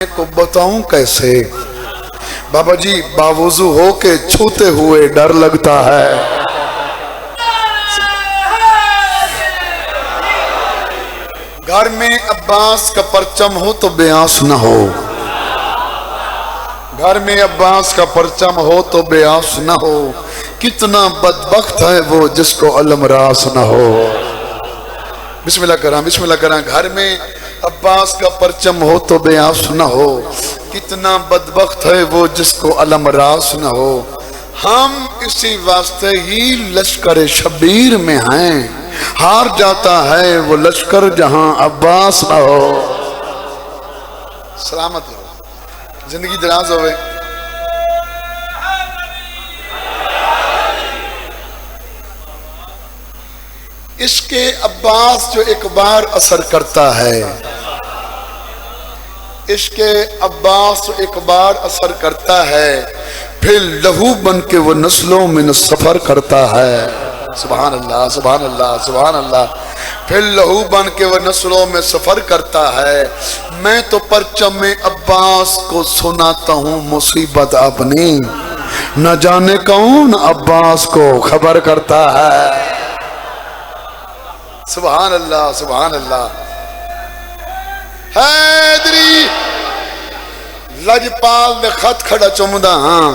को बताऊं कैसे बाबा जी, बावुजू हो के छूते हुए डर लगता है। घर में अब्बास का परचम हो तो बेआस न हो, घर में अब्बास का परचम हो तो बेआस न हो। कितना बदबख्त है वो जिसको अलमरास न हो। बिस्मिल्लाह करा, बिस्मिल्लाह करा। घर में अब्बास का परचम हो तो बेआस न हो। कितना बदबख्त है वो जिसको अलमरास न हो। हम इसी वास्ते ही लश्कर शबीर में हैं। हार जाता है वो लश्कर जहां अब्बास न हो। सलामत हो, जिंदगी दराज होवे। इसके अब्बास जो एक बार असर करता है, इसके अब्बास जो एक बार असर करता है, फिर लहू बन के वो नस्लों में सफर करता है। सुभान अल्लाह, सुभान अल्लाह, सुभान अल्लाह। फिर लहू बन के वो नस्लों में सफर करता है। मैं तो परचम में अब्बास को सुनाता हूँ मुसीबत अपनी, न जाने कौन अब्बास को खबर करता है। सुभान अल्लाह, सुभान अल्लाह। हैदरी लजपाल ने खत खड़ा चुमदा हाँ,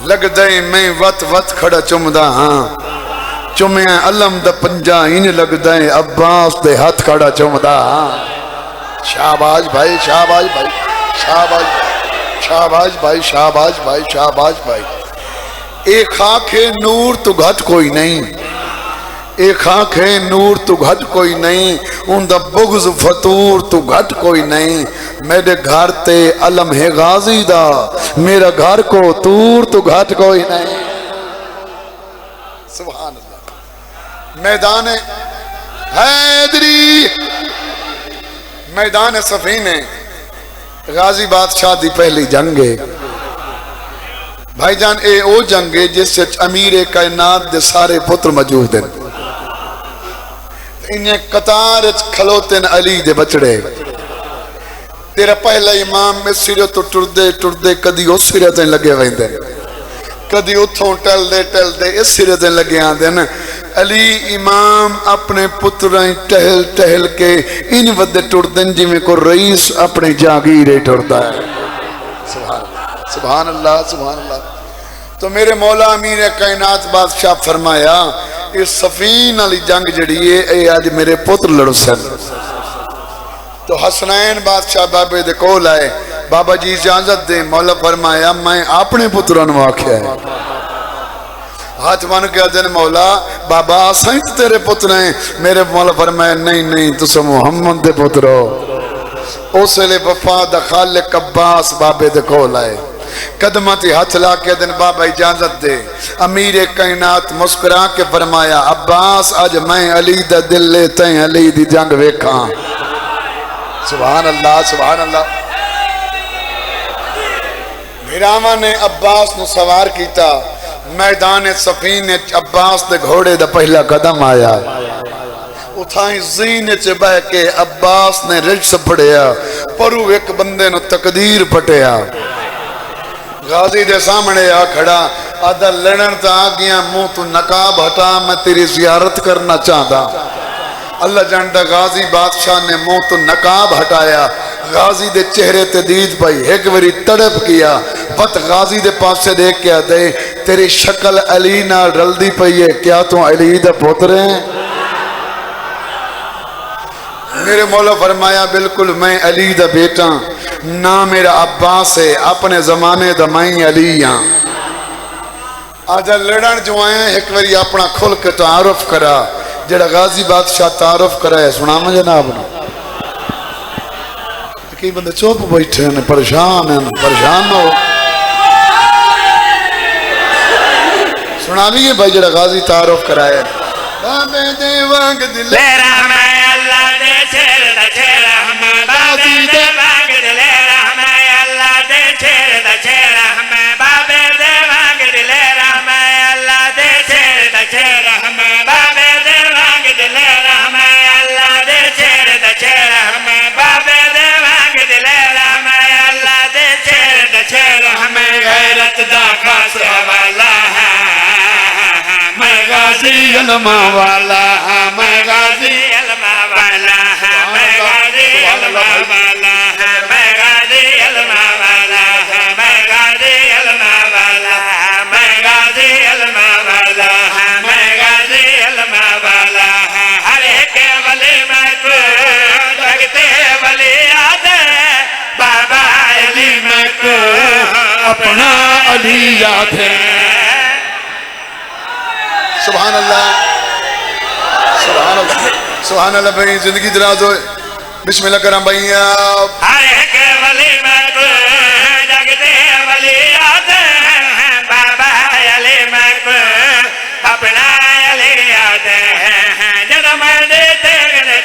लग दे मैं वत वत खड़ा चुमदा हाँ। चुमिया अलम द पंजा इन लग दे अब्बास दे हथ खड़ा चुमदा हाँ। शाबाश भाई, शाबाश भाई, शाबाश भाई, शाबाश भाई, शाबाश भाई, शाबाश भाई। एक आंखें नूर तो घट कोई नहीं, एक आंखें नूर तू घट कोई नहीं, उनदा बुग़्ज़ फतूर तू घट कोई नहीं। मेरे घर ते अलम है गाजी दा, मेरा घर को तूर तू घट कोई नहीं। सुभान अल्लाह। मैदान हैदरी, मैदान सफीने गाजी बादशाह दी पहली जंग है भाईजान। ए ओ जंग है जिस अमीर कायनात दे सारे पुत्र मौजूद हैं। इन्हें कतार खलोते न अली दे बचड़े। तेरा पहला इमाम में सिरे तो टुरदे टुरदे कदी उस सिरे ते लगे वेंदे, कदी उथों टलदे टलदे इस सिरे ते लगे आंदे न। अली इमाम अपने पुत्रां टहल टहल के इन वदे टुरदे जिवें को रईस अपने जागीर टुरदा है। सुभान अल्लाह, सुभान अल्लाह, सुभान अल्लाह। तो मेरे मौला अमीर कायनात बादशाह फरमाया, इस सफीन वाली जंग जड़ी है अज मेरे पुत्र लड़ सन। तो हसनैन बादशाह बाबे दे कोल आए, बाबा जी इजाजत दे। मौला फरमाया मैं अपने पुत्रों ने आख्या है। हाथ बन के दिन मौला बाबा असां तेरे पुत्र हैं। मेरे मौला फरमाया नहीं नहीं तुम मुहम्मद दे पुत्र हो। उस वेले वफा दा खालिक अब्बास बाबे दे कोल आए, कदम ते हाथ ला के दिन बाबा इजाजत दे। अमीर कायनात मुस्कुरा के फरमाया, अब्बास आज मैं अली दा दिल ले तैं अली दी जंग वेखा। सुभान अल्लाह, सुभान अल्लाह। भिरावां ने अब्बास नु सवार किया। मैदान सफीन अब्बास दे घोड़े दा पहला कदम आया। उठाई जीन च बह के अब्बास ने रिज फड़िया, परू एक बंदे नु तकदीर पटिया। गाजी दे सामने आ खड़ा, आदा लड़न तो आ गया, मुंह तू नकाब हटा, मैं तेरी जियारत करना चाहता। अल्लाह जानता गाजी बादशाह ने मुंह तो नकाब हटाया। गाजी दे चेहरे ते दीद पाई, एक बारी तड़प किया। पत गाजी दे पासे देख के आते, तेरी शक्ल अली नाल रलदी पई है, क्या तू अली दा पुत्र है? मेरे मौला फरमाया बिल्कुल मैं अली दा बेटा, ना मेरा अब्बास है, अपने जमाने दा मैं अली हाँ। आजा लड़न जो आया एक बारी अपना खुल के तारुफ करा, जेड़ा गाजी बादशाह तारुफ कराए सुनावा जनाब ना। कई बंदे चुप बैठे हैं, परेशान हैं, परेशान हो। सुनाविए भाई जेड़ा गाजी तारुफ कराए। बाबे दे वांग दिलेरा मैं अल्लाह दे छेड़ दा छेड़ा मैं बाबे दे वांग दिलेरा मैं अल्लाह दे छेड़ दा छेड़ा मैं बाबे दे वांग दिलेरा मैं अल्लाह दे छेड़ दा छेड़ा मैं बाबे दे वांग दिलेरा मैं अल्लाह दे छेड़ दा छेड़ा मैं बाबे दे वांग दिलेरा गाजी इल्म वाला, मैं गाजी इल्म वाला, मैं गाजी इल्म वाला, मैं गाजी इल्म वाला, मैं गाजी इल्म वाला, मैं गाजी इल्म वाला, मैं गाजी इल्म वाला। हर एक वली मैं को जगते वली याद, बाबा अली मैं को अपना अली याद है। सुभान अल्लाह, सुभान अल्लाह, सुभान अल्लाह। भाई जिंदगी दराज हो, बिस्मिल्लाह करम भैया। हर एक वली मैं को जगते वली याद, बाबा अली मैं को अपना अली याद है। जन्म देते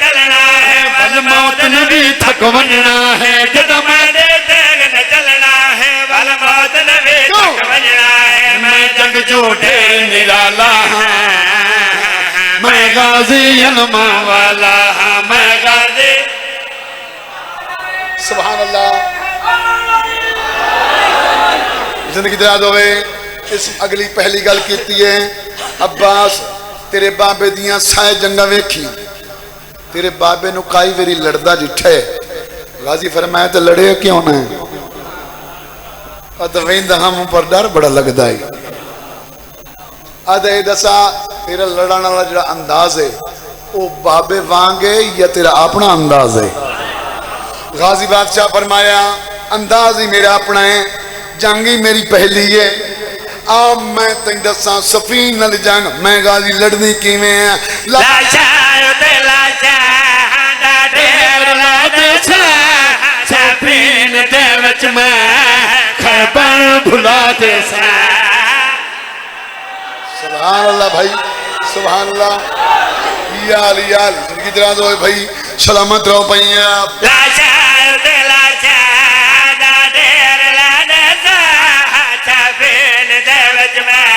चलना है, बल मौत ने भी थक वजना है। जन्म देते चलना है, बल मौत ने भी थक वजना है। मैं जग जो ढेर निराला, मैं गाजी इल्म वाला, मैं गाजी। सुभान अल्लाह। जिंदगी दराज होवे। इस अगली पहली गल कीती है, अब्बास तेरे बाबे दियां साए जंगा वेखी, तेरे बाबे नु कई वारी लड़दा जिठे। गाजी फरमाया तो लड़े क्यों ना? अद वेंदा हम पर डर बड़ा लगदा है। अद ए दसा तेरा लड़न वाला जो अंदाज है वो बाबे वांग है या तेरा अपना अंदाज है? गाजी बादशाह फरमाया अंदाज ही मेरा अपना है, जंग ही मेरी पहली है। अब मैं तेन दसा सफीन नाल जंग मैं गाजी लड़नी किवें है। लाशा ते लाशा दा ढेर ला दे सफीन दे विच मैं खैबर भुला दे सा। सुभान अल्लाह भाई, सुभान अल्लाह। याल याल जिंदगी दराज होए भाई, सलामत रहो भैया। लाशा ते लाशा दा ढेर ला दे सफीन दे विच मैं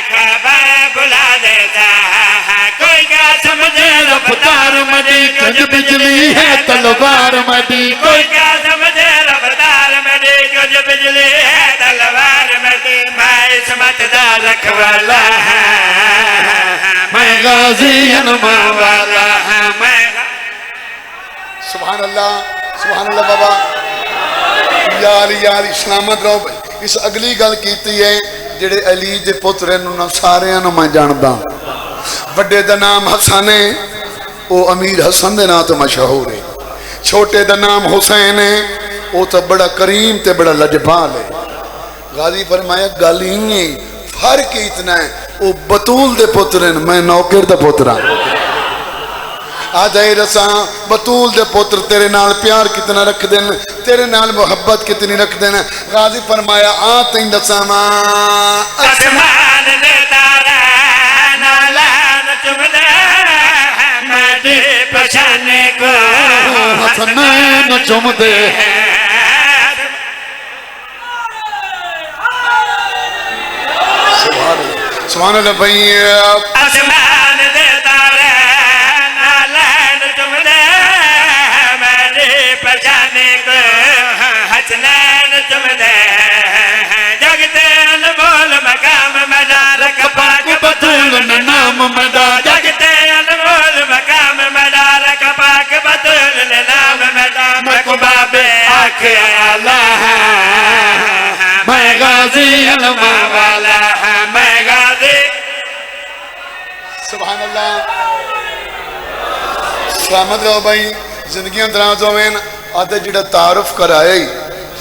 खैबर भुला दे सा। कोई क्या समझे रफ्तार मदी, कुछ बिजली है तलवार मदी। कोई क्या समझे रफ्तार मदी, कुछ बिजली है तलवार मदी। मैं इसमत दा रखवाला, मैं गाजी इल्म वाला, मैं। सुभान अल्लाह, सुभान अल्लाह बाबा। यार यार सलामत रहो भाई। इस अगली गल कीती है, जेड़े अली दे पुत्र न सारियां नु मैं जानदा। वड्डे दा नाम हसन है, वो अमीर हसन दे नाम तो मशहूर है। छोटे दा नाम हुसैन है, वो तो बड़ा करीम ते बड़ा लजपाल है। गाजी फरमाया गल ही फर्क इतना है, वो बतूल दे पुत्र हैं, मैं नौकर दा पुत्र हाँ। आज रसा बतूल दे पुत्र तेरे नाल प्यार कितना रख देन, तेरे नाल मोहब्बत कितनी रख देन। गाजी फरमाया आ तेन दसा आसमान दे तारा नालान चुमदे, मैं दे पहचाने को हसनैन चुमदे। सुभान अल्लाह भैया। आसमान दे तारा नालान चुमदे, मैं दे पहचाने को हसनैन चुमदे। जगते अनमोल मकाम मदारक पाक बतूल ने नाम मदा। जगते अनमोल मकाम मदारक पाक बतूल ने नाम मदा। मकबाबे आख आला, मैं गाजी इल्म वाला, मैं गाजी। सुभान अल्लाह। सलामत रहो भाई, जिंदगियां दराज होवेन। आते जिहड़ा तारुफ कराया ही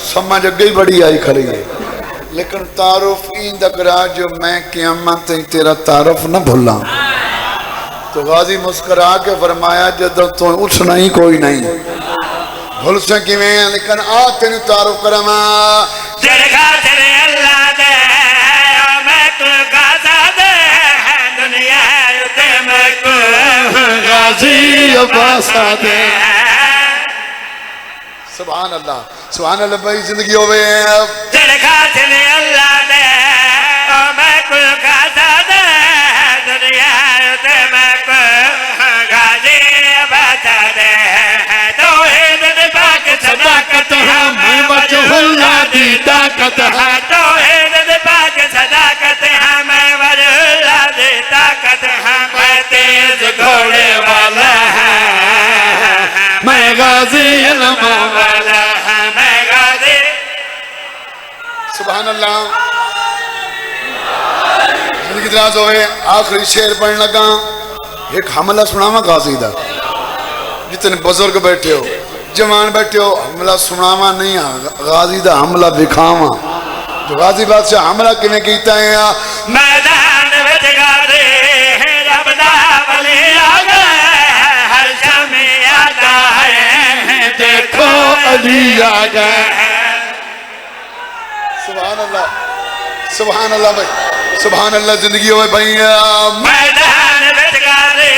समझ अगे ही बड़ी आई खड़ी है, लेकिन तारुफ इंदा करा जो मैं क़यामत तेरा तारुफ न भुला। तो गाजी मुस्कुरा के फरमाया जदों तो उठना ही कोई नहीं, भुल से किवें, लेकिन आ तेन तारुफ करावा। जरगा तेरे अल्लाह दे मैं तू गाजा दे, दुनिया उते मैं को गाजी अब्बास दे। सुभान अल्लाह, सुभान अल्लाह भाई। जिंदगी होवे जरगा तेरे अल्लाह दे मैं को गाजा दे, दुनिया उते मैं को गाजी अब्बास दे। तौहीद दे पाक सदाकत है, मैं वजहुल्लाह दी ताकत है। तौहीद दे पाक सदाकत है, मैं वजहुल्लाह दी ताकत है। सुभान अल्लाह। जिंदगी दराज होए। आखिरी शेर पढ़ने लगा। एक हमला सुनावा गाजी दा। जितने बुजुर्ग बैठे हो जवान बैठे हो हमला सुनावा नहीं गाजी दा हमला दिखावा। जो गाजी बादशाह हमला किने कीता है मैदान विच गाजे रब दा वली आ गए हर शामे आता है देखो अली आ गए। सुभान अल्लाह सुभान अल्लाह भाई सुभान अल्लाह। जिंदगी हो भैया मैदान विच गाजे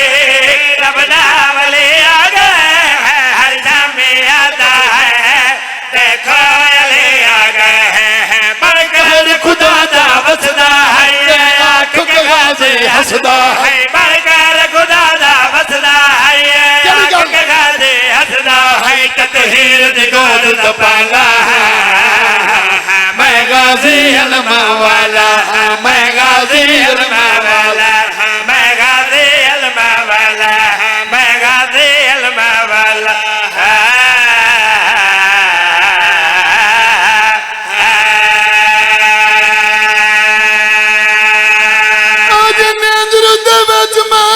रब दा वली आ गए हर शामे आता है देखो अली आ गए हैं बरकर खुदा दा वसदा है आंख के गाजे हसदा है बरकर खुदा दा वसदा है आंख के गाजे हसदा है तकहीर दी गोद तपाला है मैं गाजी अलमा वाला मैं गाजी अलमा वाला मैं गाजी अलमा वाला मैं गाजी अलमा वाला आज नींद दे विच मैं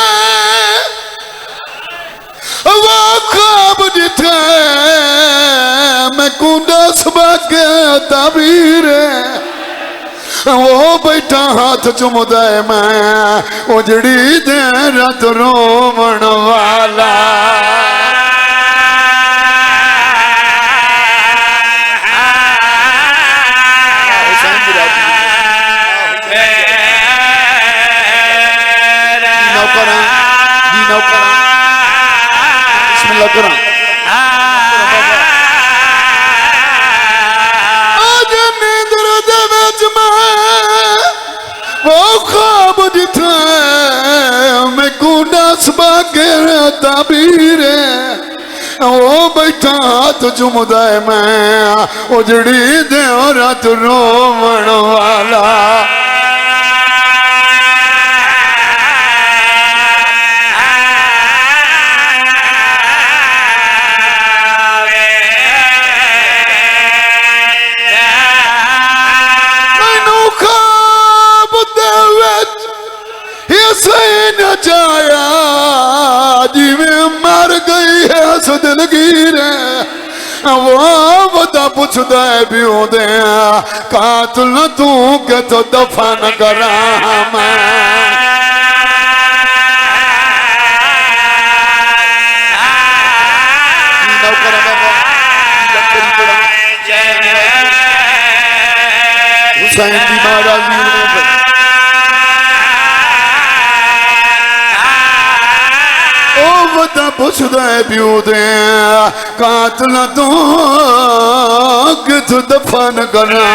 वो ख्वाब जिथे मैं कुंडा सबक ताबीर वो बैठा हाथ चुमदा है मैं उजड़ी दे रात रोवण वाला। बिस्मिल्लाह करा। आज नींदर दे विच मैं वो ख्वाब जिथे मैं कुंडा सबके ताबीर वो बैठा हाथ चुमदा है मैं उजड़ी दे रात रोवण वाला। जाया जिवें मर गई है सदलगीर वो बता पुछदा है प्यो दे कातल तू के तो दफन करा मैं। हुसैन की महाराजी बता पुछदा है प्यो दे कातल तू किथ दफन करा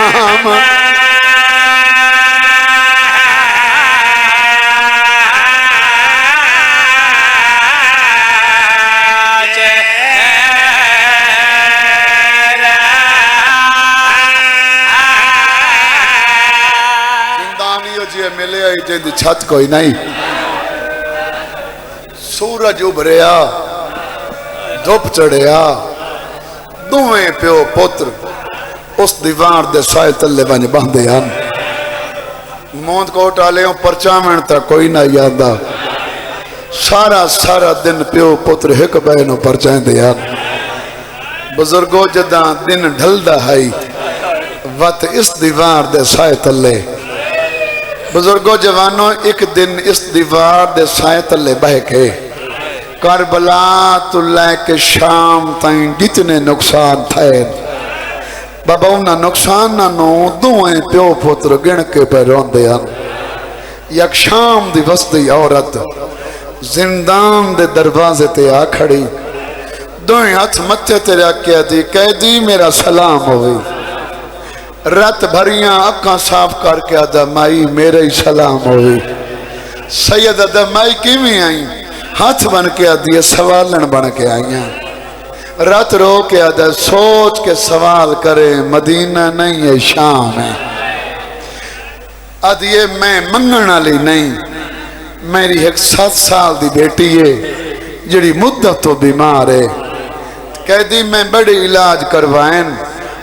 मिले आई जिंद छत कोई नहीं। सूरज उभरिया धुप चढ़िया दोवें प्यो पुत्र उस दीवार दे साए तले बंज बंदे हैं। मौत कोट आले परचावण तक कोई ना यादा सारा सारा दिन प्यो पुत्र एक बे नूं परचांदे हैं। बुजुर्गो जदा दिन ढलदा है वत इस दीवार दे साए तले बुजुर्गो जवानों एक दिन इस दीवार दे साए तले बह के करबला तो लैके शाम ताई जितने नुकसान थे बाबा उन्हें नुकसान दोवें प्यो पुत्र गिण के पे रोंदे हैं। यक शाम दी वसदी औरत जिंदान दे दरवाजे ते आ खड़ी दोवें हाथ मत्थे ते रख के दी कैदी मेरा सलाम होवे। रत भरिया अखा साफ करके आदा माई मेरा ही सलाम होवे। सैयद आदा माई किवें आई हाथ बन के आदि सवालन बन के आई। रात रो के आदा सोच के सवाल करे मदीना नहीं है शाम है। आदि मैं मंगण वाली नहीं मेरी एक 7 साल की बेटी है जिहड़ी मुद्दत तो बीमार है। कहती मैं बड़े इलाज करवाएं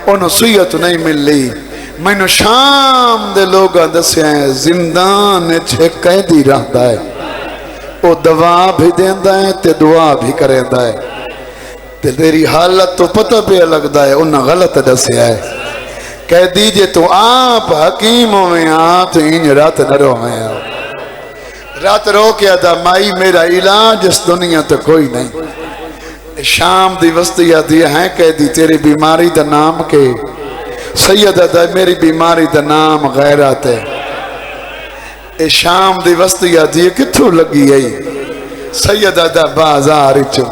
उन्होंने सुईयत नहीं मिली मैनू शाम दे लोग दसिया जिंदान एक कैदी रहता है, वो दवा भी देंदा है ते दुआ भी करेंदा है, ते तेरी हालत तो पता पे लगता है उन्हें गलत दसिया है। कैदी जे तू आप हकीम होवे आ तो इंज रात न रोवे आ। रात रो के आदा माई मेरा इलाज इस दुनिया तो कोई नहीं। शाम दी वस्ती आदि है कैदी तेरी बीमारी दा नाम के सैयद अदा मेरी बीमारी दा नाम गैरत है। शाम दी वस्ती आदि किथों लगी आई सैयद अदा बाजार चो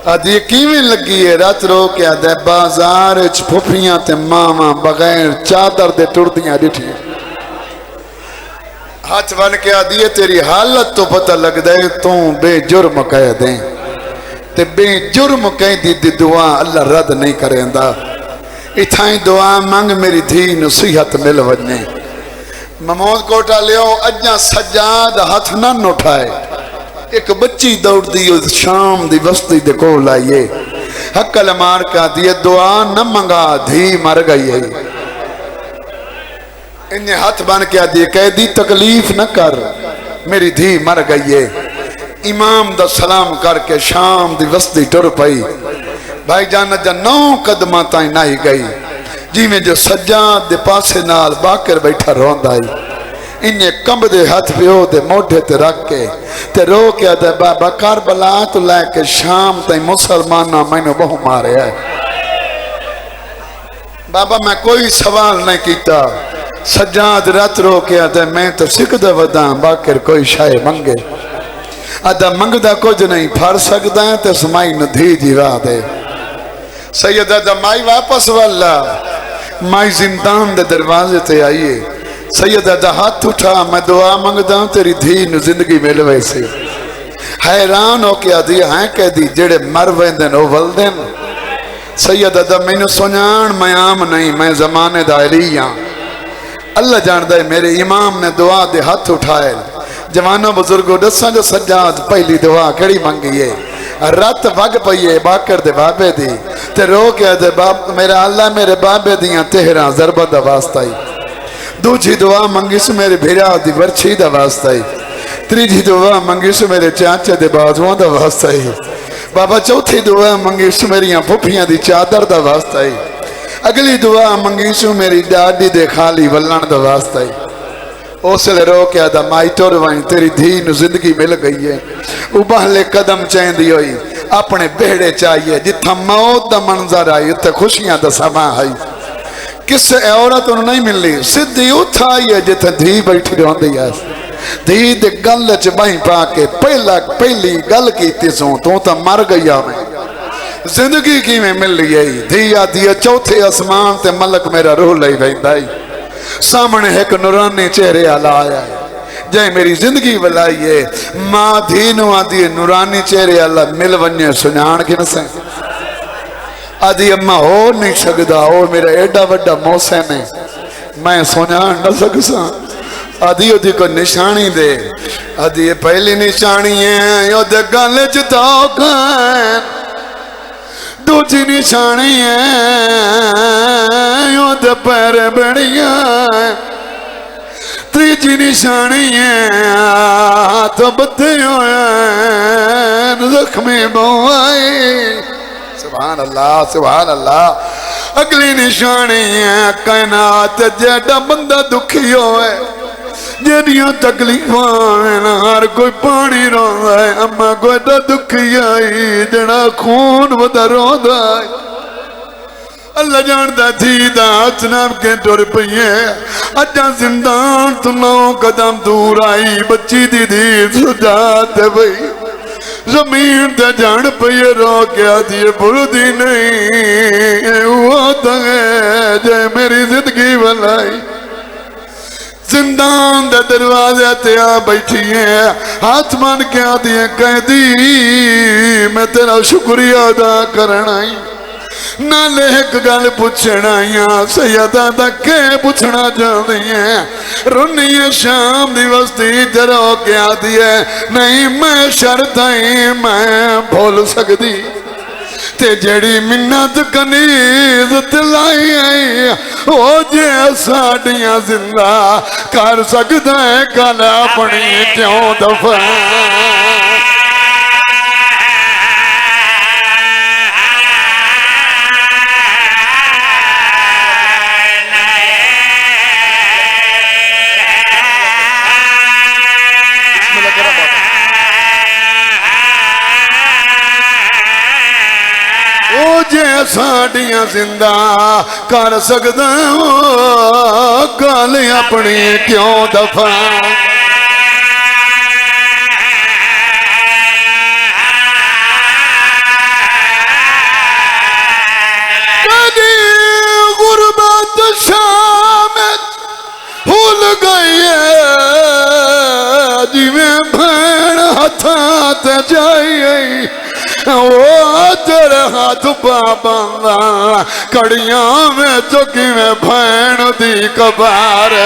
आदि किवें लगी है। रात रो के आदा बाजार फुफियां ते मावा बगैर चादर दे टुरदियां डिठियां हाथ बन के आदि तेरी हालत तो पता लगता है तू बेजुर्म कह दे ते बेजुर्म कैदी दी दुआ अल्लाह रद्द नहीं करेंदा। इथाई दुआ मंग मेरी धी नसीहत मिल वने। महमूद कोटा लियो अजा सजाद हाथ न उठाए। एक बच्ची दौड़दी शाम दी बस्ती दे कोल आईए हक्कल मार के आदि दुआ न मंगा धी मर गई है। इन्हें हाथ बन के आदि कैदी तकलीफ न कर मेरी धी मर गई है। इमाम दा सलाम करके शाम दी वस्ती टुर पई। भाई जान जा 9 कदम ताई नहीं गई जिमें जो सज्जाद दे पासे नाल बाकर बैठा रोंदा आई। इन्हें कंबदे हाथ प्यो दे मोढे ते रख के ते रो के आदा बाबा करबला तो लैके शाम ताई मुसलमाना मैनू बहु मारिया है। बाबा मैं कोई सवाल नहीं किया। सज्जाद रात रो के आदा मैं तो सिकदा वदा बाकर कोई शाय मंगे आदा मंगदा कुछ नहीं फर सकता है तो समाई नधी जीवा दे। सैयद आदा माई वापस वाला माई जिंदान दे दरवाजे ते आइए। सैयद आदा हाथ उठा मैं दुआ मंगदा तेरी धी नु जिंदगी मिल वैसे। हैरान हो के आदि है कैदी जेड़े मर वेंदे ओ वलदे। सैयद आदा मैनू सुनान मैं आम नहीं मैं जमाने दा अली हां। अल्लाह जानदा है मेरे इमाम ने दुआ दे हाथ उठाए। जवानों बुजुर्गों दसा जो सज्जाद पहली दुआ कड़ी मंगी है। रत वग पई है बाकर दे बाबे दी ते रो के दे बाप मेरा अल्लाह मेरे बाबे दियां तेहरा ज़रबत दा वास्ता ही। दूजी दुआ मंगी सु मेरे भेरा दी वर्छी दा वास्ता ही। तीजी दुआ मंगी सु मेरे चाचे दे बाजुआं दा वास्ता ही। बाबा चौथी दुआ मंगी सु मेरियां फुफियां दी चादर दा वास्ता ही। अगली दुआ मंगी सु मेरी डाडी दे खाली वलन दा वास्ता ही। उसले रो के आदा माई टुर वई तेरी धी नु जिंदगी मिल गई है। उबहले कदम चेंदी हुई अपने बेहड़े चाहिए जिथा मौत दा मंजर आई उत्थे खुशियां दा समा आई। किस औरत नहीं मिलनी सीधी उठ आई है जिथे धी बैठी रोंदी है। धी दे गल च बही पा के पहली गल की सू तू तो मर गई मैं जिंदगी किवें मिल गई। धी आदि चौथे आसमान ते मलक मेरा रूह लई वैंदा सामने एक नूरानी चेहरे आला आया है जै मेरी जिंदगी वलाई है। मां धी नु आदि नूरानी चेहरे आला मिल वने सुजान कि न से आदि अम्मा हो नहीं सकता ओ मेरा एडा वड्डा मोहसिन है मैं सुजान न सकसा। आदि ओदी को निशानी दे आदि ये पहली निशानी है ओदे गल च तौखन। दूजी निशानी है ओदे पैर बड़िया। तीजी निशानी है तो बत्ते जख्मी बुआई। सुभान अल्लाह सुभान अल्लाह। अगली निशानी है कायनात जेड़ा बंदा दुखी होए जेदियां तकलीफां हर कोई पानी रोंदा है। अम्मा कोई दुखी आई जेड़ा खून वदा रोंदा है। अल्लाह जानदा थी दा हाथ नाम के टुर पई है। अजा जिंदान तो 9 कदम दूर आई बच्ची दी धी सुजात पई जमीन ते जान पई रो के आदि बुरदी नहीं वो तो है जे मेरी जिंदगी बनाई। जिंदान दे दरवाजे ते आ बैठी है हाथ मान के आदि कैदी मैं तेरा शुक्रिया अदा करना आई। नाले एक गल पूछना सैयदा दा के पूछना चाहती है। रुनी शाम दी वस्ती जरो के आदि है नहीं मैं शर्त ही मैं भूल सकती ते जड़ी मिन्नत कनीज लाई आई ओ जे साडियां जिंदा कर सकदा है गल अपनी क्यों दफा जे साडियां जिंदा कर सकदा गल अपनी क्यों दफा कदी गुरबत शाम भूल गई जिवें भैन हथां ते जाई ओ तेरे हाथ बाबा कड़ियां में चुकी में भैन दी कबार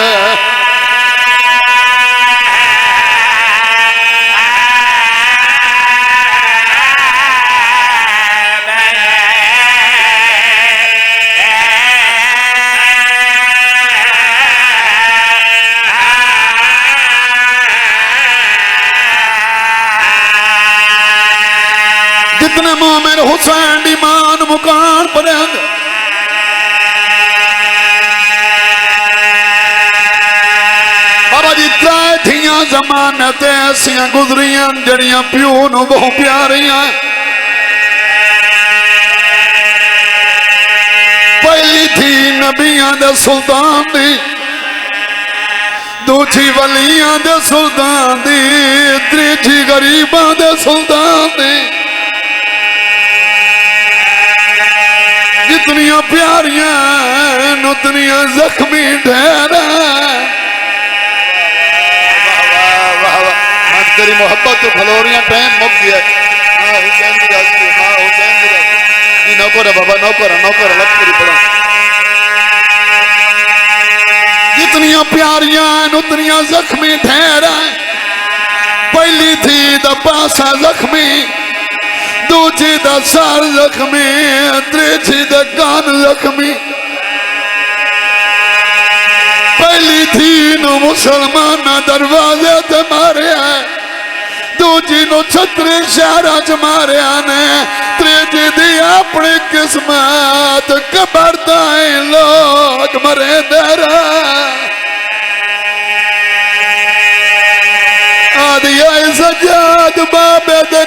जितने मोमिन हुसैन दी मान मुकान पर बाबा जी त्रै थियां जमाने ते ऐसियां गुजरियां जड़ियां प्यो नू बहु प्यारियां पहली थी नबियां दे सुल्तान दी दूजी वलियां दे सुल्तान दी तीजी गरीबां दे सुल्तान दी जितनियां प्यारियां उतनियां जख्मी ठहरा तेरी मोहब्बत तो फलोरियां टाइम मुक गया मां हुसैन की राजी मां हुसैन की राजी जी नौकर बाबा नौकर लग तेरी पड़ा जितनियां प्यारियां उतनियां जख्मी ठहरा पहली थी दबासा जख्मी दूजी दा सर जख्मी तीजी दा कान जख्मी पहली थी नु मुसलमान दरवाजे ते मारिया दूजी नु छतरी शहरा च मारिया ने तीजी दी अपनी किस्मत कबर ताई लोग मरे दरा आदि आई सजाद बाबे दे